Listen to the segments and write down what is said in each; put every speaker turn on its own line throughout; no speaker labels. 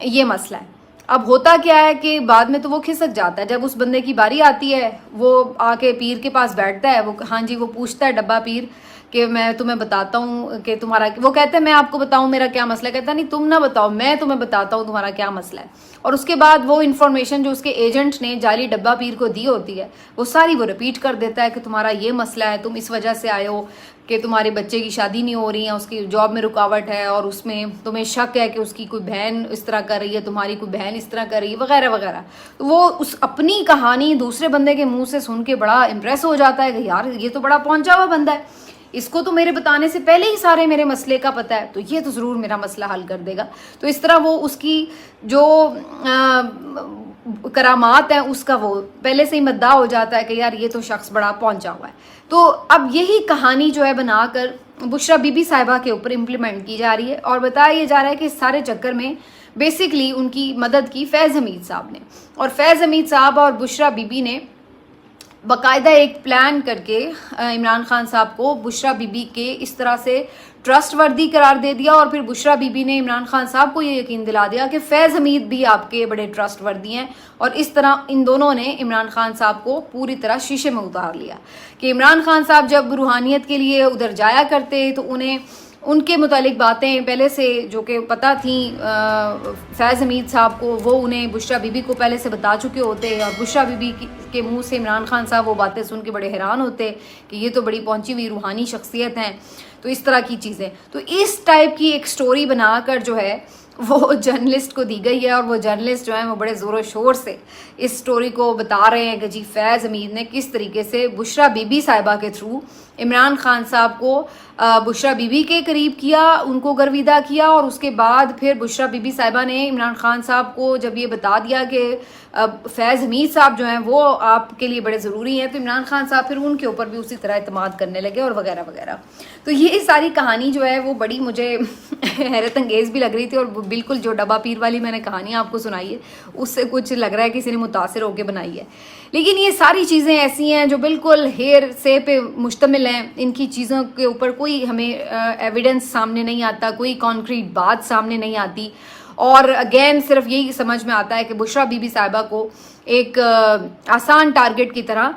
یہ مسئلہ ہے. اب ہوتا کیا ہے کہ بعد میں تو وہ کھسک جاتا ہے. جب اس بندے کی باری آتی ہے وہ آ کے پیر کے پاس بیٹھتا ہے, وہ ہاں جی وہ پوچھتا ہے ڈبہ پیر کہ میں تمہیں بتاتا ہوں کہ تمہارا, وہ کہتے ہیں میں آپ کو بتاؤں میرا کیا مسئلہ ہے, کہتا نہیں تم نہ بتاؤ میں تمہیں بتاتا ہوں تمہارا کیا مسئلہ ہے. اور اس کے بعد وہ انفارمیشن جو اس کے ایجنٹ نے جعلی ڈبہ پیر کو دی ہوتی ہے وہ ساری وہ ریپیٹ کر دیتا ہے کہ تمہارا یہ مسئلہ ہے, تم اس وجہ سے آئے ہو کہ تمہارے بچے کی شادی نہیں ہو رہی ہے, اس کی جاب میں رکاوٹ ہے, اور اس میں تمہیں شک ہے کہ اس کی کوئی بہن اس طرح کر رہی ہے, تمہاری کوئی بہن اس طرح کر رہی ہے, وغیرہ وغیرہ. وہ اس اپنی کہانی دوسرے بندے کے منہ سے سن کے بڑا امپریس ہو جاتا ہے کہ یار یہ تو بڑا پہنچا ہوا بندہ ہے, اس کو تو میرے بتانے سے پہلے ہی سارے میرے مسئلے کا پتہ ہے, تو یہ تو ضرور میرا مسئلہ حل کر دے گا. تو اس طرح وہ اس کی جو کرامات ہیں اس کا وہ پہلے سے ہی مدعا ہو جاتا ہے کہ یار یہ تو شخص بڑا پہنچا ہوا ہے. تو اب یہی کہانی جو ہے بنا کر بشرا بی بی صاحبہ کے اوپر امپلیمنٹ کی جا رہی ہے, اور بتایا یہ جا رہا ہے کہ اس سارے چکر میں بیسکلی ان کی مدد کی فیض حمید صاحب نے, اور فیض حمید صاحب اور بشرا بی بی نے باقاعدہ ایک پلان کر کے عمران خان صاحب کو بشرا بی بی کے اس طرح سے ٹرسٹ وردی قرار دے دیا, اور پھر بشرا بی بی نے عمران خان صاحب کو یہ یقین دلا دیا کہ فیض حمید بھی آپ کے بڑے ٹرسٹ وردی ہیں, اور اس طرح ان دونوں نے عمران خان صاحب کو پوری طرح شیشے میں اتار لیا کہ عمران خان صاحب جب روحانیت کے لیے ادھر جایا کرتے تو انہیں ان کے متعلق باتیں پہلے سے جو کہ پتہ تھیں فیض حمید صاحب کو, وہ انہیں بشرا بی بی کو پہلے سے بتا چکے ہوتے, اور بشرا بی بی کے منہ سے عمران خان صاحب وہ باتیں سن کے بڑے حیران ہوتے کہ یہ تو بڑی پہنچی ہوئی روحانی شخصیت ہیں. تو اس طرح کی چیزیں, تو اس ٹائپ کی ایک سٹوری بنا کر جو ہے وہ جرنلسٹ کو دی گئی ہے, اور وہ جرنلسٹ جو ہیں وہ بڑے زور و شور سے اس سٹوری کو بتا رہے ہیں کہ جی فیض حمید نے کس طریقے سے بشرا بی بی صاحبہ کے تھرو عمران خان صاحب کو بشرا بی بی کے قریب کیا, ان کو گرویدہ کیا, اور اس کے بعد پھر بشرا بی بی صاحبہ نے عمران خان صاحب کو جب یہ بتا دیا کہ فیض حمید صاحب جو ہیں وہ آپ کے لیے بڑے ضروری ہیں, تو عمران خان صاحب پھر ان کے اوپر بھی اسی طرح اعتماد کرنے لگے اور وغیرہ وغیرہ. تو یہ ساری کہانی جو ہے وہ بڑی مجھے حیرت انگیز بھی لگ رہی تھی, اور بالکل جو ڈبہ پیر والی میں نے کہانی آپ کو سنائی ہے اس سے کچھ لگ رہا ہے کسی نے متاثر ہو کے بنائی ہے. لیکن یہ ساری چیزیں ایسی ہیں جو بالکل ہیر سے پہ مشتمل ہیں, ان کی چیزوں کے اوپر کوئی ہمیں ایویڈنس سامنے نہیں آتا, کوئی کانکریٹ بات سامنے نہیں آتی, اور اگین صرف یہی سمجھ میں آتا ہے کہ بشرا بی بی صاحبہ کو ایک آسان ٹارگٹ کی طرح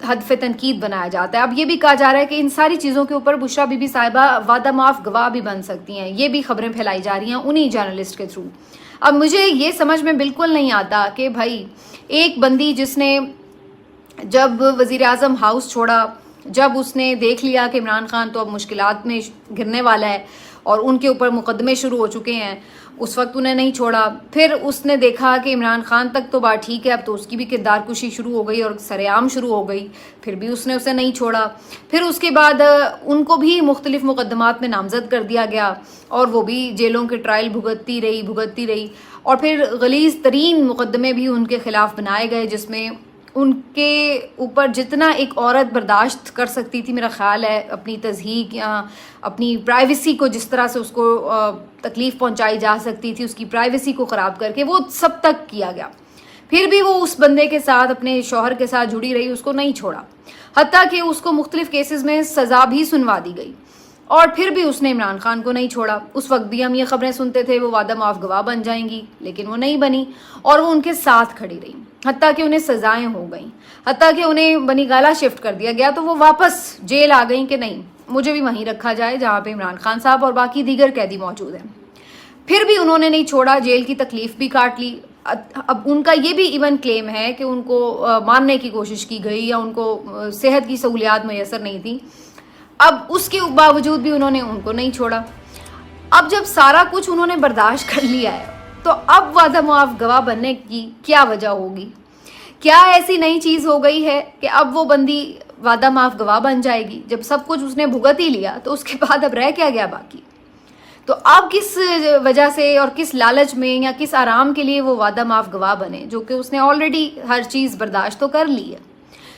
ہدف تنقید بنایا جاتا ہے. اب یہ بھی کہا جا رہا ہے کہ ان ساری چیزوں کے اوپر بشرا بی بی صاحبہ وعدہ معاف گواہ بھی بن سکتی ہیں, یہ بھی خبریں پھیلائی جا رہی ہیں انہی جرنلسٹ کے تھرو. اب مجھے یہ سمجھ میں بالکل نہیں آتا کہ بھائی ایک بندی جس نے جب وزیر اعظم ہاؤس چھوڑا, جب اس نے دیکھ لیا کہ عمران خان تو اب مشکلات میں گرنے والا ہے اور ان کے اوپر مقدمے شروع ہو چکے ہیں, اس وقت انہیں نہیں چھوڑا. پھر اس نے دیکھا کہ عمران خان تک تو بات ٹھیک ہے, اب تو اس کی بھی کردار کشی شروع ہو گئی اور سرعام شروع ہو گئی, پھر بھی اس نے اسے نہیں چھوڑا. پھر اس کے بعد ان کو بھی مختلف مقدمات میں نامزد کر دیا گیا, اور وہ بھی جیلوں کے ٹرائل بھگتتی رہی, اور پھر غلیظ ترین مقدمے بھی ان کے خلاف بنائے گئے, جس میں ان کے اوپر جتنا ایک عورت برداشت کر سکتی تھی میرا خیال ہے, اپنی تضحیک یا اپنی پرائیویسی کو جس طرح سے اس کو تکلیف پہنچائی جا سکتی تھی, اس کی پرائیویسی کو خراب کر کے وہ سب تک کیا گیا. پھر بھی وہ اس بندے کے ساتھ, اپنے شوہر کے ساتھ جڑی رہی, اس کو نہیں چھوڑا, حتیٰ کہ اس کو مختلف کیسز میں سزا بھی سنوا دی گئی, اور پھر بھی اس نے عمران خان کو نہیں چھوڑا. اس وقت بھی ہم یہ خبریں سنتے تھے وہ وعدہ معاف گواہ بن جائیں گی, لیکن وہ نہیں بنی, اور وہ ان کے ساتھ کھڑی رہی, حتیٰ کہ انہیں سزائیں ہو گئیں, حتیٰ کہ انہیں بنی گالا شفٹ کر دیا گیا, تو وہ واپس جیل آ گئیں کہ نہیں مجھے بھی وہیں رکھا جائے جہاں پہ عمران خان صاحب اور باقی دیگر قیدی موجود ہیں. پھر بھی انہوں نے نہیں چھوڑا, جیل کی تکلیف بھی کاٹ لی. اب ان کا یہ بھی ایون کلیم ہے کہ ان کو مارنے کی کوشش کی گئی یا ان کو صحت کی سہولیات میسر نہیں تھی, اب اس کے باوجود بھی انہوں نے ان کو نہیں چھوڑا. اب جب سارا کچھ انہوں نے برداشت کر لیا ہے تو اب وعدہ معاف گواہ بننے کی کیا وجہ ہوگی؟ کیا ایسی نئی چیز ہو گئی ہے کہ اب وہ بندی وعدہ معاف گواہ بن جائے گی؟ جب سب کچھ اس نے بھگت ہی لیا تو اس کے بعد اب رہ کیا گیا باقی؟ تو اب کس وجہ سے اور کس لالچ میں یا کس آرام کے لیے وہ وعدہ معاف گواہ بنے, جو کہ اس نے آلریڈی ہر چیز برداشت تو کر لی ہے.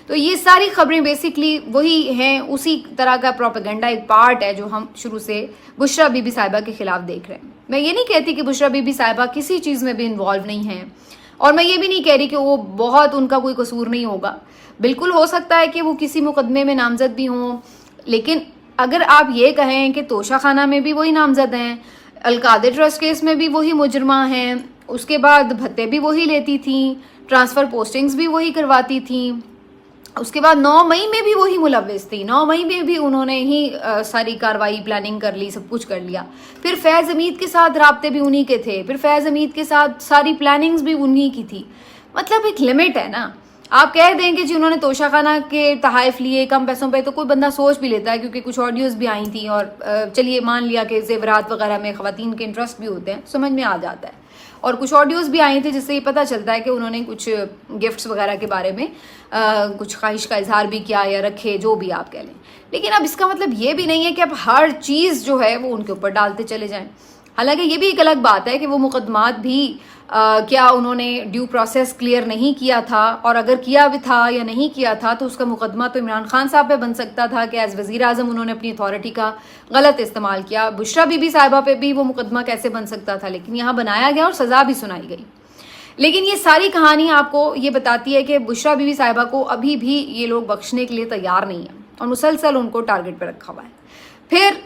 تو یہ ساری خبریں بیسکلی وہی ہیں, اسی طرح کا پروپیگنڈا ایک پارٹ ہے جو ہم شروع سے بشرا بی بی صاحبہ کے خلاف دیکھ رہے ہیں. میں یہ نہیں کہتی کہ بشرا بی بی صاحبہ کسی چیز میں بھی انوالو نہیں ہیں, اور میں یہ بھی نہیں کہہ رہی کہ وہ بہت ان کا کوئی قصور نہیں ہوگا. بالکل ہو سکتا ہے کہ وہ کسی مقدمے میں نامزد بھی ہوں, لیکن اگر آپ یہ کہیں کہ توشہ خانہ میں بھی وہی نامزد ہیں, القادر ٹرسٹ کیس میں بھی وہی مجرمہ ہیں، اس کے بعد بھتے بھی وہی لیتی تھیں، ٹرانسفر پوسٹنگز بھی وہی کرواتی تھیں، اس کے بعد 9 مئی میں بھی وہی ملوث تھی، 9 مئی میں بھی انہوں نے ہی ساری کاروائی پلاننگ کر لی، سب کچھ کر لیا. پھر فیض حمید کے ساتھ رابطے بھی انہی کے تھے، پھر فیض حمید کے ساتھ ساری پلاننگز بھی انہی کی تھی. مطلب ایک لمٹ ہے نا. آپ کہہ دیں کہ جی انہوں نے توشہ خانہ کے تحائف لیے کم پیسوں پہ، تو کوئی بندہ سوچ بھی لیتا ہے، کیونکہ کچھ آڈیوز بھی آئی تھیں، اور چلیے مان لیا کہ زیورات وغیرہ میں خواتین کے انٹرسٹ بھی ہوتے ہیں، سمجھ میں آ جاتا ہے. اور کچھ آڈیوز بھی آئی تھیں جس سے یہ پتہ چلتا ہے کہ انہوں نے کچھ گفٹس وغیرہ کے بارے میں کچھ خواہش کا اظہار بھی کیا یا رکھے، جو بھی آپ کہہ لیں. لیکن اب اس کا مطلب یہ بھی نہیں ہے کہ اب ہر چیز جو ہے وہ ان کے اوپر ڈالتے چلے جائیں. حالانکہ یہ بھی ایک الگ بات ہے کہ وہ مقدمات بھی کیا انہوں نے ڈیو پروسیس کلیئر نہیں کیا تھا، اور اگر کیا بھی تھا یا نہیں کیا تھا تو اس کا مقدمہ تو عمران خان صاحب پہ بن سکتا تھا کہ ایز وزیر اعظم انہوں نے اپنی اتھارٹی کا غلط استعمال کیا. بشرا بی بی صاحبہ پہ بھی وہ مقدمہ کیسے بن سکتا تھا، لیکن یہاں بنایا گیا اور سزا بھی سنائی گئی. لیکن یہ ساری کہانی آپ کو یہ بتاتی ہے کہ بشرا بی بی صاحبہ کو ابھی بھی یہ لوگ بخشنے کے لیے تیار نہیں ہیں، اور مسلسل ان کو ٹارگٹ پہ رکھا ہوا ہے. پھر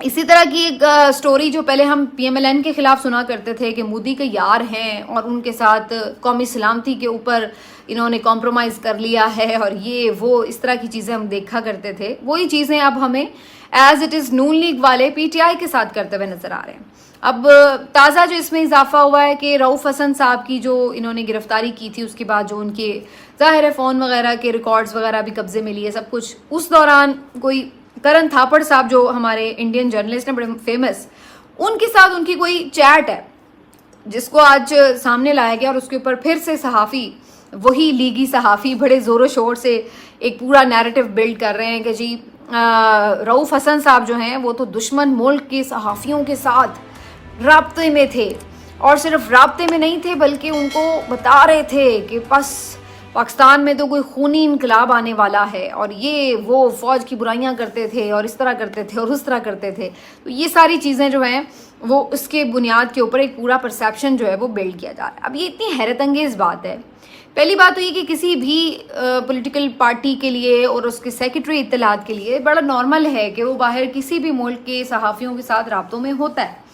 اسی طرح کی ایک سٹوری جو پہلے ہم پی ایم ایل این کے خلاف سنا کرتے تھے کہ مودی کے یار ہیں اور ان کے ساتھ قومی سلامتی کے اوپر انہوں نے کمپرومائز کر لیا ہے، اور یہ وہ اس طرح کی چیزیں ہم دیکھا کرتے تھے، وہی چیزیں اب ہمیں as it is Noon League والے پی ٹی آئی کے ساتھ کرتے ہوئے نظر آ رہے ہیں. اب تازہ جو اس میں اضافہ ہوا ہے کہ رؤف حسن صاحب کی جو انہوں نے گرفتاری کی تھی، اس کے بعد جو ان کے ظاہر ہے فون وغیرہ کے ریکارڈز وغیرہ بھی قبضے میں لیے سب کچھ، اس دوران کوئی کرن تھاپڑ صاحب جو ہمارے انڈین جرنلسٹ ہیں بڑے فیمس، ان کے ساتھ ان کی کوئی چیٹ ہے جس کو آج سامنے لایا گیا، اور اس کے اوپر پھر سے صحافی، وہی لیگی صحافی بڑے زور و شور سے ایک پورا نیریٹو بلڈ کر رہے ہیں کہ جی رؤف حسن صاحب جو ہیں وہ تو دشمن ملک کے صحافیوں کے ساتھ رابطے میں تھے، اور صرف رابطے میں نہیں تھے بلکہ ان کو بتا رہے تھے کہ بس پاکستان میں تو کوئی خونی انقلاب آنے والا ہے، اور یہ وہ فوج کی برائیاں کرتے تھے اور اس طرح کرتے تھے اور اس طرح کرتے تھے. تو یہ ساری چیزیں جو ہیں وہ اس کے بنیاد کے اوپر ایک پورا پرسیپشن جو ہے وہ بلڈ کیا جا رہا ہے. اب یہ اتنی حیرت انگیز بات ہے. پہلی بات تو یہ کہ کسی بھی پولیٹیکل پارٹی کے لیے اور اس کے سیکرٹری اطلاعات کے لیے بڑا نارمل ہے کہ وہ باہر کسی بھی ملک کے صحافیوں کے ساتھ رابطوں میں ہوتا ہے.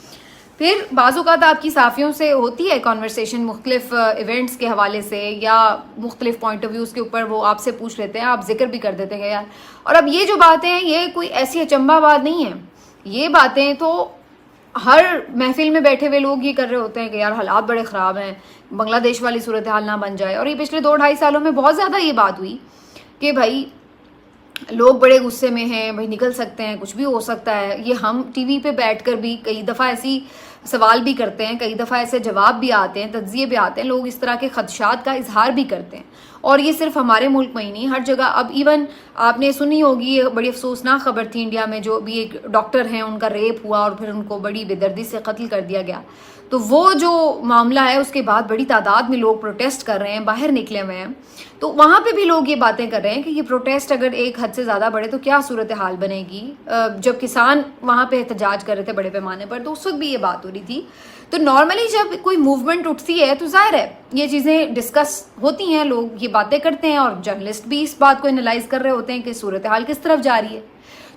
پھر بعض اوقات آپ کی صحافیوں سے ہوتی ہے کنورسیشن مختلف ایونٹس کے حوالے سے یا مختلف پوائنٹ آف ویوز کے اوپر، وہ آپ سے پوچھ لیتے ہیں، آپ ذکر بھی کر دیتے ہیں یار. اور اب یہ جو باتیں ہیں یہ کوئی ایسی اچنبھا بات نہیں ہے، یہ باتیں تو ہر محفل میں بیٹھے ہوئے لوگ یہ کر رہے ہوتے ہیں کہ یار حالات بڑے خراب ہیں، بنگلہ دیش والی صورتحال نہ بن جائے. اور یہ پچھلے 2-2.5 سالوں میں بہت زیادہ یہ بات ہوئی کہ بھائی لوگ بڑے غصے میں ہیں، بھائی نکل سکتے ہیں، کچھ بھی ہو سکتا ہے. یہ ہم ٹی وی پہ بیٹھ کر بھی کئی دفعہ ایسی سوال بھی کرتے ہیں، کئی دفعہ ایسے جواب بھی آتے ہیں، تجزیے بھی آتے ہیں، لوگ اس طرح کے خدشات کا اظہار بھی کرتے ہیں. اور یہ صرف ہمارے ملک میں ہی نہیں، ہر جگہ. اب ایون آپ نے سنی ہوگی، بڑی افسوسناک خبر تھی انڈیا میں، جو بھی ایک ڈاکٹر ہیں ان کا ریپ ہوا اور پھر ان کو بڑی بے دردی سے قتل کر دیا گیا. تو وہ جو معاملہ ہے اس کے بعد بڑی تعداد میں لوگ پروٹیسٹ کر رہے ہیں، باہر نکلے ہوئے ہیں. تو وہاں پہ بھی لوگ یہ باتیں کر رہے ہیں کہ یہ پروٹیسٹ اگر ایک حد سے زیادہ بڑھے تو کیا صورتحال بنے گی. جب کسان وہاں پہ احتجاج کر رہے تھے بڑے پیمانے پر، تو اس وقت بھی یہ بات ہو رہی تھی. تو نارملی جب کوئی موومنٹ اٹھتی ہے تو ظاہر ہے یہ چیزیں ڈسکس ہوتی ہیں، لوگ یہ باتیں کرتے ہیں، اور جرنلسٹ بھی اس بات کو انالائز کر رہے ہوتے ہیں کہ صورتحال کس طرف جا رہی ہے.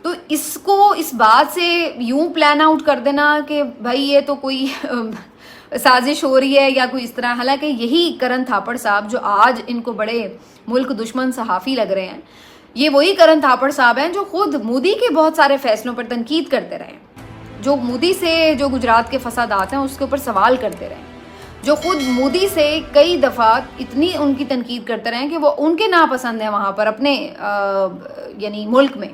تو اس کو اس بات سے یوں پلان آؤٹ کر دینا کہ بھائی یہ تو کوئی سازش ہو رہی ہے یا کوئی اس طرح، حالانکہ یہی کرن تھاپڑ صاحب جو آج ان کو بڑے ملک دشمن صحافی لگ رہے ہیں، یہ وہی کرن تھاپڑ صاحب ہیں جو خود مودی کے بہت سارے فیصلوں پر تنقید کرتے رہے، جو مودی سے جو گجرات کے فسادات ہیں اس کے اوپر سوال کرتے رہے، جو خود مودی سے کئی دفعہ اتنی ان کی تنقید کرتے رہے کہ وہ ان کے ناپسند ہیں وہاں پر اپنے یعنی ملک میں.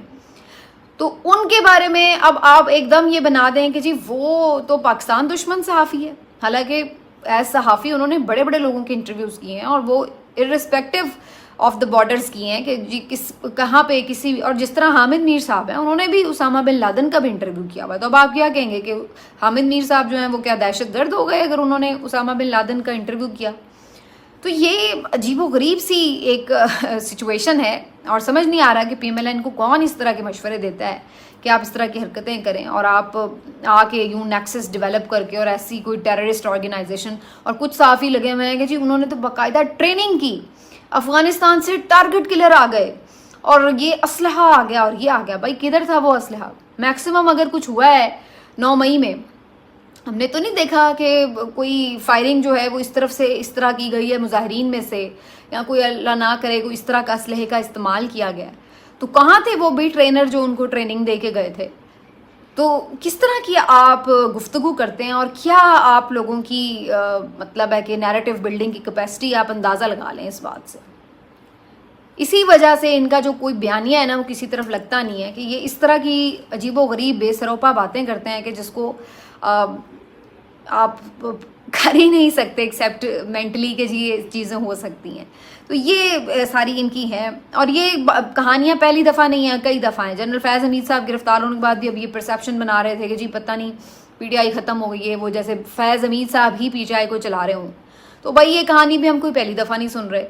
تو ان کے بارے میں اب آپ ایک دم یہ بنا دیں کہ جی وہ تو پاکستان دشمن صحافی ہے. حالانکہ ایز صحافی انہوں نے بڑے بڑے لوگوں کے انٹرویوز کیے ہیں، اور وہ ارسپیکٹو آف دا بارڈرز کیے ہیں کہ جی کہاں پہ کسی، اور جس طرح حامد میر صاحب ہیں انہوں نے بھی اسامہ بن لادن کا بھی انٹرویو کیا ہوا ہے. تو اب آپ کیا کہیں گے کہ حامد میر صاحب جو ہیں وہ کیا دہشت گرد ہو گئے اگر انہوں نے اسامہ بن لادن کا انٹرویو کیا؟ تو یہ عجیب و غریب سی ایک سچویشن ہے، اور سمجھ نہیں آ رہا کہ پی ایم ایل این کو کون اس طرح کے مشورے دیتا ہے کہ آپ اس طرح کی حرکتیں کریں، اور آپ آ کے یوں نیکسس ڈیولپ کر کے اور ایسی کوئی ٹیررسٹ آرگنائزیشن. اور کچھ صحافی لگے ہوئے ہیں کہ جی انہوں نے تو باقاعدہ ٹریننگ کی، افغانستان سے ٹارگٹ کلر آ گئے اور یہ اسلحہ آ گیا اور یہ آ گیا. بھائی کدھر تھا وہ اسلحہ؟ میکسیمم اگر کچھ ہوا ہے 9 مئی میں ہم نے تو نہیں دیکھا کہ کوئی فائرنگ جو ہے وہ اس طرف سے اس طرح کی گئی ہے مظاہرین میں سے، یا کوئی اللہ نہ کرے کوئی اس طرح کا اسلحے کا استعمال کیا گیا. تو کہاں تھے وہ بھی ٹرینر جو ان کو ٹریننگ دے کے گئے تھے؟ تو کس طرح کی آپ گفتگو کرتے ہیں، اور کیا آپ لوگوں کی مطلب ہے کہ نیریٹو بلڈنگ کی کیپیسٹی آپ اندازہ لگا لیں اس بات سے. اسی وجہ سے ان کا جو کوئی بیانیہ ہے نا وہ کسی طرف لگتا نہیں ہے، کہ یہ اس طرح کی عجیب و غریب بے سروپا باتیں کرتے ہیں کہ جس کو آپ کر ہی نہیں سکتے ایکسیپٹ مینٹلی کہ جی یہ چیزیں ہو سکتی ہیں. تو یہ ساری ان کی ہیں، اور یہ کہانیاں پہلی دفعہ نہیں ہیں، کئی دفعہ ہیں. جنرل فیض حمید صاحب گرفتار ہونے کے بعد بھی اب یہ پرسیپشن بنا رہے تھے کہ جی پتہ نہیں پی ٹی آئی ختم ہو گئی ہے، وہ جیسے فیض حمید صاحب ہی پی ٹی آئی کو چلا رہے ہوں. تو بھائی یہ کہانی بھی ہم کوئی پہلی دفعہ نہیں سن رہے.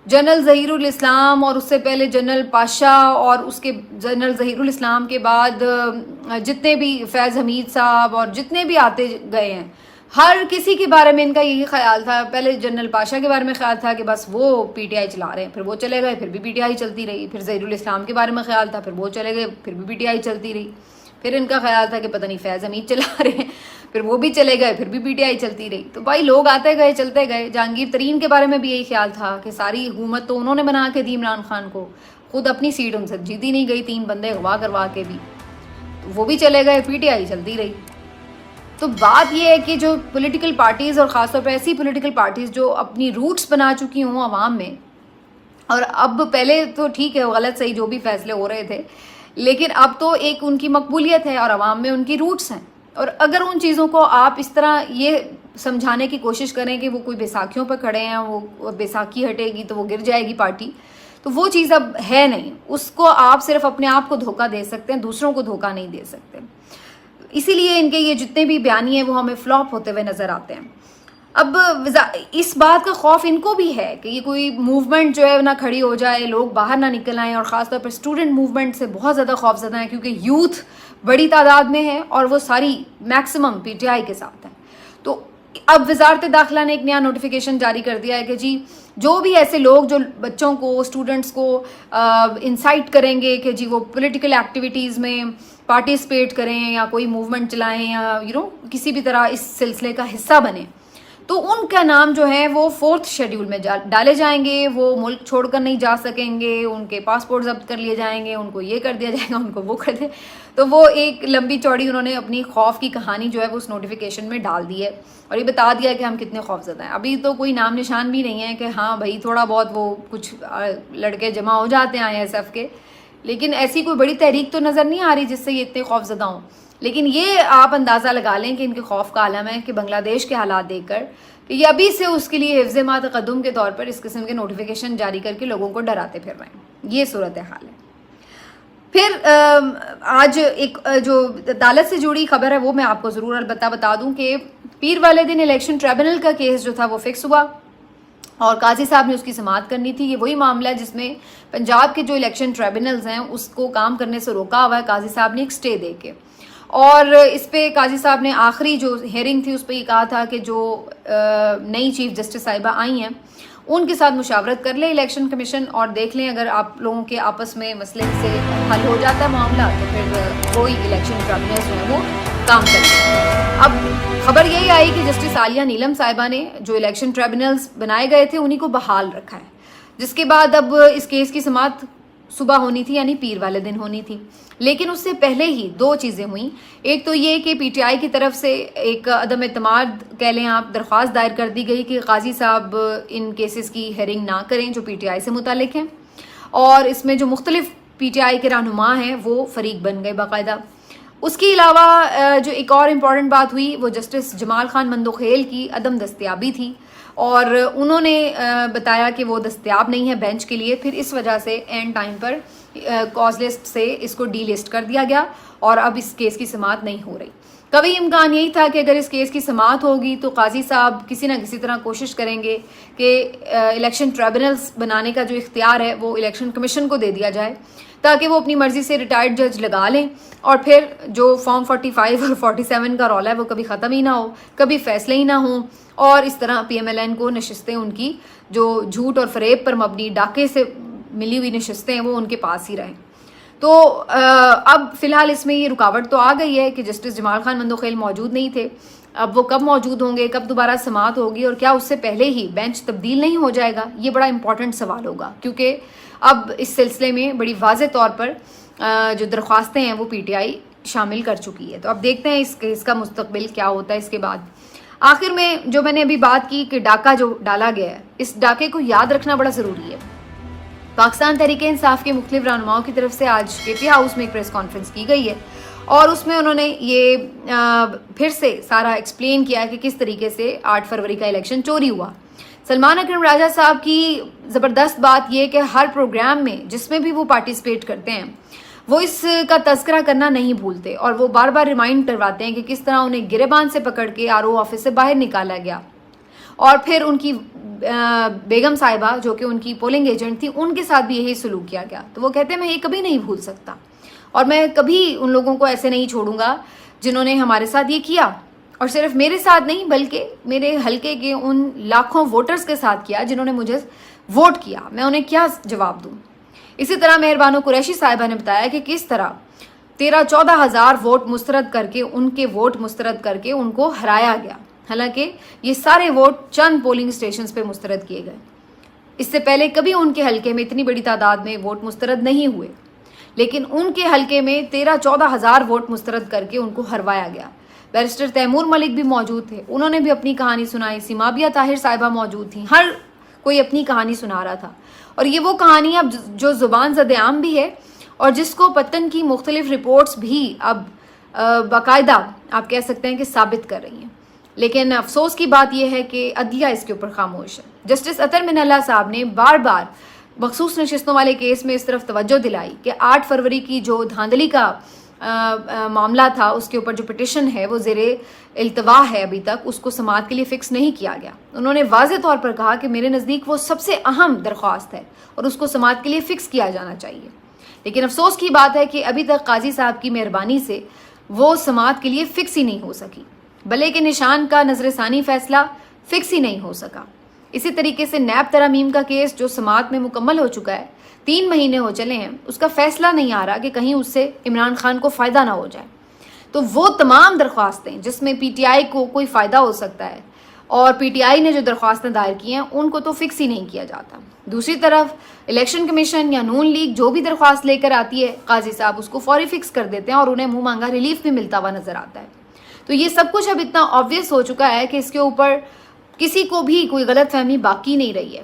جنرل ظہیر الاسلام اور اس سے پہلے جنرل پاشا، اور اس کے جنرل ظہیر الاسلام کے بعد جتنے بھی فیض حمید صاحب اور جتنے بھی آتے گئے ہیں، ہر کسی کے بارے میں ان کا یہی خیال تھا. پہلے جنرل پاشا کے بارے میں خیال تھا کہ بس وہ پی ٹی آئی چلا رہے ہیں، پھر وہ چلے گئے، پھر بھی پی ٹی آئی چلتی رہی. پھر ظہیر الاسلام کے بارے میں خیال تھا، پھر وہ چلے گئے، پھر بھی پی ٹی آئی چلتی رہی. پھر ان کا خیال تھا کہ پتہ نہیں فیض حمید چلا رہے ہیں، پھر وہ بھی چلے گئے، پھر بھی پی ٹی آئی چلتی رہی. تو بھائی لوگ آتے گئے چلتے گئے. جہانگیر ترین کے بارے میں بھی یہی خیال تھا کہ ساری حکومت تو انہوں نے بنا کے دی عمران خان کو، خود اپنی سیٹ ان سے جیتی نہیں گئی، 3 بندے اغوا کروا کے بھی. وہ بھی چلے گئے، پی ٹی آئی چلتی رہی. تو بات یہ ہے کہ جو پولیٹیکل پارٹیز، اور خاص طور پہ ایسی پولیٹیکل پارٹیز جو اپنی روٹس بنا چکی ہوں عوام میں، اور اب پہلے تو ٹھیک ہے غلط صحیح جو بھی فیصلے ہو رہے تھے، لیکن اب تو ایک ان کی مقبولیت ہے اور عوام میں ان کی روٹس ہیں. اور اگر ان چیزوں کو آپ اس طرح یہ سمجھانے کی کوشش کریں کہ وہ کوئی بیساکھیوں پہ کھڑے ہیں، وہ بیساکھی ہٹے گی تو وہ گر جائے گی پارٹی، تو وہ چیز اب ہے نہیں. اس کو آپ صرف اپنے آپ کو دھوکہ دے سکتے ہیں، دوسروں کو دھوکہ نہیں دے سکتے. اسی لیے ان کے یہ جتنے بھی بیانی ہیں وہ ہمیں فلاپ ہوتے ہوئے نظر آتے ہیں. اب اس بات کا خوف ان کو بھی ہے کہ یہ کوئی موومنٹ جو ہے نہ کھڑی ہو جائے، لوگ باہر نہ نکل آئیں، اور خاص طور پر اسٹوڈنٹ موومنٹ سے بہت زیادہ خوف زدہ ہیں، کیونکہ یوتھ بڑی تعداد میں ہے اور وہ ساری میکسیمم پی ٹی آئی کے ساتھ ہیں. تو اب وزارت داخلہ نے ایک نیا نوٹیفیکیشن جاری کر دیا ہے کہ جی جو بھی ایسے لوگ جو بچوں کو، اسٹوڈنٹس کو انسائٹ کریں گے کہ جی وہ پولیٹیکل ایکٹیویٹیز میں پارٹیسپیٹ کریں یا کوئی موومنٹ چلائیں یا کسی بھی طرح اس سلسلے کا حصہ بنیں، تو ان کا نام جو ہے وہ 4تھ شیڈیول میں ڈالے جائیں گے. وہ ملک چھوڑ کر نہیں جا سکیں گے، ان کے پاسپورٹ ضبط کر لیے جائیں گے، ان کو یہ کر دیا جائے گا، ان کو وہ کر دیا. تو وہ ایک لمبی چوڑی انہوں نے اپنی خوف کی کہانی جو ہے وہ اس نوٹیفیکیشن میں ڈال دی ہے، اور یہ بتا دیا کہ ہم کتنے خوف زدہ ہیں. ابھی تو کوئی نام نشان بھی نہیں ہے کہ ہاں بھائی تھوڑا بہت وہ کچھ لڑکے جمع ہو جاتے ہیں ISF کے، لیکن ایسی کوئی بڑی تحریک تو نظر نہیں آ رہی جس سے یہ اتنے خوف زدہ ہوں. لیکن یہ آپ اندازہ لگا لیں کہ ان کے خوف کا عالم ہے کہ بنگلہ دیش کے حالات دیکھ کر کہ یہ ابھی سے اس کے لیے حفظ ما تقدم کے طور پر اس قسم کے نوٹیفیکیشن جاری کر کے لوگوں کو ڈراتے پھر رہے ہیں. یہ صورتحال ہے. پھر آج ایک جو عدالت سے جڑی خبر ہے وہ میں آپ کو ضرور البتہ بتا دوں کہ پیر والے دن الیکشن ٹریبونل کا کیس جو تھا وہ فکس ہوا، اور قاضی صاحب نے اس کی سماعت کرنی تھی. یہ وہی معاملہ ہے جس میں پنجاب کے جو الیکشن ٹریبونلز ہیں اس کو کام کرنے سے روکا ہوا ہے قاضی صاحب نے ایک سٹے دے کے. اور اس پہ قاضی صاحب نے آخری جو ہیئرنگ تھی اس پہ یہ کہا تھا کہ جو نئی چیف جسٹس صاحبہ آئی ہیں ان کے ساتھ مشاورت کر لیں الیکشن کمیشن، اور دیکھ لیں اگر آپ لوگوں کے آپس میں مسئلے سے حل ہو جاتا ہے معاملہ تو پھر وہی الیکشن ٹریبونلز جو ہیں وہ کام کرتے ہیں. اب خبر یہی آئی کہ جسٹس عالیہ نیلم صاحبہ نے جو الیکشن ٹریبونلز بنائے گئے تھے انہی کو بحال رکھا ہے، جس کے بعد اب اس کیس کی سماعت صبح ہونی تھی، یعنی پیر والے دن ہونی تھی. لیکن اس سے پہلے ہی 2 چیزیں ہوئیں. ایک تو یہ کہ پی ٹی آئی کی طرف سے ایک عدم اعتماد کہہ لیں آپ درخواست دائر کر دی گئی کہ قاضی صاحب ان کیسز کی ہیئرنگ نہ کریں جو پی ٹی آئی سے متعلق ہیں، اور اس میں جو مختلف پی ٹی آئی کے رہنما ہیں وہ فریق بن گئے باقاعدہ. اس کے علاوہ جو ایک اور امپورٹنٹ بات ہوئی وہ جسٹس جمال خان مندوخیل کی عدم دستیابی تھی، اور انہوں نے بتایا کہ وہ دستیاب نہیں ہے بینچ کے لیے. پھر اس وجہ سے and time per cause list سے اس کو ڈی لسٹ کر دیا گیا اور اب اس کیس کی سماعت نہیں ہو رہی. کبھی امکان یہی تھا کہ اگر اس کیس کی سماعت ہوگی تو قاضی صاحب کسی نہ کسی طرح کوشش کریں گے کہ الیکشن ٹریبونلز بنانے کا جو اختیار ہے وہ الیکشن کمیشن کو دے دیا جائے تاکہ وہ اپنی مرضی سے ریٹائرڈ جج لگا لیں، اور پھر جو فارم 45 اور 47 کا رولا ہے وہ کبھی ختم ہی نہ ہو، کبھی فیصلے ہی نہ ہوں، اور اس طرح پی ایم ایل این کو نشستیں ان کی جو جھوٹ اور فریب پر مبنی ڈاکے سے ملی ہوئی نشستیں ہیں وہ ان کے پاس ہی رہیں. تو اب فی الحال اس میں یہ رکاوٹ تو آ گئی ہے کہ جسٹس جمال خان مندوخیل موجود نہیں تھے، اب وہ کب موجود ہوں گے, کب دوبارہ سماعت ہوگی, اور کیا اس سے پہلے ہی بینچ تبدیل نہیں ہو جائے گا؟ یہ بڑا امپورٹنٹ سوال ہوگا, کیونکہ اب اس سلسلے میں بڑی واضح طور پر جو درخواستیں ہیں وہ پی ٹی آئی شامل کر چکی ہے. تو اب دیکھتے ہیں اس کا مستقبل کیا ہوتا ہے اس کے بعد. آخر میں جو میں نے ابھی بات کی کہ ڈاکہ جو ڈالا گیا ہے, اس ڈاکے کو یاد رکھنا بڑا ضروری ہے. پاکستان تحریک انصاف کے مختلف رہنماؤں کی طرف سے آج کے پی ہاؤس میں ایک پریس کانفرنس کی گئی ہے, اور اس میں انہوں نے یہ پھر سے سارا ایکسپلین کیا کہ کس طریقے سے 8 فروری کا الیکشن چوری ہوا. سلمان اکرم راجہ صاحب کی زبردست بات یہ کہ ہر پروگرام میں جس میں بھی وہ پارٹیسپیٹ کرتے ہیں وہ اس کا تذکرہ کرنا نہیں بھولتے, اور وہ بار بار ریمائنڈ کرواتے ہیں کہ کس طرح انہیں گریبان سے پکڑ کے RO آفس سے باہر نکالا گیا, اور پھر ان کی بیگم صاحبہ جو کہ ان کی پولنگ ایجنٹ تھی ان کے ساتھ بھی یہی سلوک کیا گیا. تو وہ کہتے ہیں میں یہ کبھی نہیں بھول سکتا, اور میں کبھی ان لوگوں کو ایسے نہیں چھوڑوں گا جنہوں نے ہمارے ساتھ یہ کیا, اور صرف میرے ساتھ نہیں بلکہ میرے حلقے کے ان لاکھوں ووٹرز کے ساتھ کیا جنہوں نے مجھے ووٹ کیا. میں انہیں کیا جواب دوں؟ اسی طرح مہربانو قریشی صاحبہ نے بتایا کہ کس طرح 13-14 ہزار ووٹ مسترد کر کے ان کے ووٹ مسترد کر کے ان کو ہرایا گیا, حالانکہ یہ سارے ووٹ چند پولنگ اسٹیشنز پہ مسترد کیے گئے. اس سے پہلے کبھی ان کے حلقے میں اتنی بڑی تعداد میں ووٹ مسترد نہیں ہوئے, لیکن ان کے حلقے میں 13-14 ہزار ووٹ مسترد کر کے ان کو ہروایا گیا. بیرسٹر تیمور ملک بھی موجود تھے, انہوں نے بھی اپنی کہانی سنائی. سیمابیہ طاہر صاحبہ موجود تھیں, ہر کوئی اپنی کہانی سنا رہا تھا, اور یہ وہ کہانی اب جو زبان زد عام بھی ہے اور جس کو پتن کی مختلف رپورٹس بھی اب باقاعدہ آپ کہہ سکتے ہیں کہ ثابت کر رہی ہیں. لیکن افسوس کی بات یہ ہے کہ عدلیہ اس کے اوپر خاموش ہے. جسٹس اطہر من اللہ صاحب نے بار بار مخصوص نشستوں والے کیس میں اس طرف توجہ دلائی کہ 8 فروری کی جو دھاندلی کا معاملہ تھا اس کے اوپر جو پٹیشن ہے وہ زیر التوا ہے, ابھی تک اس کو سماعت کے لیے فکس نہیں کیا گیا. انہوں نے واضح طور پر کہا کہ میرے نزدیک وہ سب سے اہم درخواست ہے اور اس کو سماعت کے لیے فکس کیا جانا چاہیے. لیکن افسوس کی بات ہے کہ ابھی تک قاضی صاحب کی مہربانی سے وہ سماعت کے لیے فکس ہی نہیں ہو سکی, بھلے کہ نشان کا نظر ثانی فیصلہ فکس ہی نہیں ہو سکا. اسی طریقے سے نیب ترامیم کا کیس جو سماعت میں مکمل ہو چکا ہے, 3 مہینے ہو چلے ہیں, اس کا فیصلہ نہیں آ رہا کہ کہیں اس سے عمران خان کو فائدہ نہ ہو جائے. تو وہ تمام درخواستیں جس میں پی ٹی آئی کو کوئی فائدہ ہو سکتا ہے, اور پی ٹی آئی نے جو درخواستیں دائر کی ہیں ان کو تو فکس ہی نہیں کیا جاتا. دوسری طرف الیکشن کمیشن یا نون لیگ جو بھی درخواست لے کر آتی ہے, قاضی صاحب اس کو فوری فکس کر دیتے ہیں اور انہیں منہ مانگا ریلیف بھی ملتا ہوا نظر آتا ہے. تو یہ سب کچھ اب اتنا آبویس ہو چکا ہے کہ اس کے اوپر کسی کو بھی کوئی غلط فہمی باقی نہیں رہی ہے.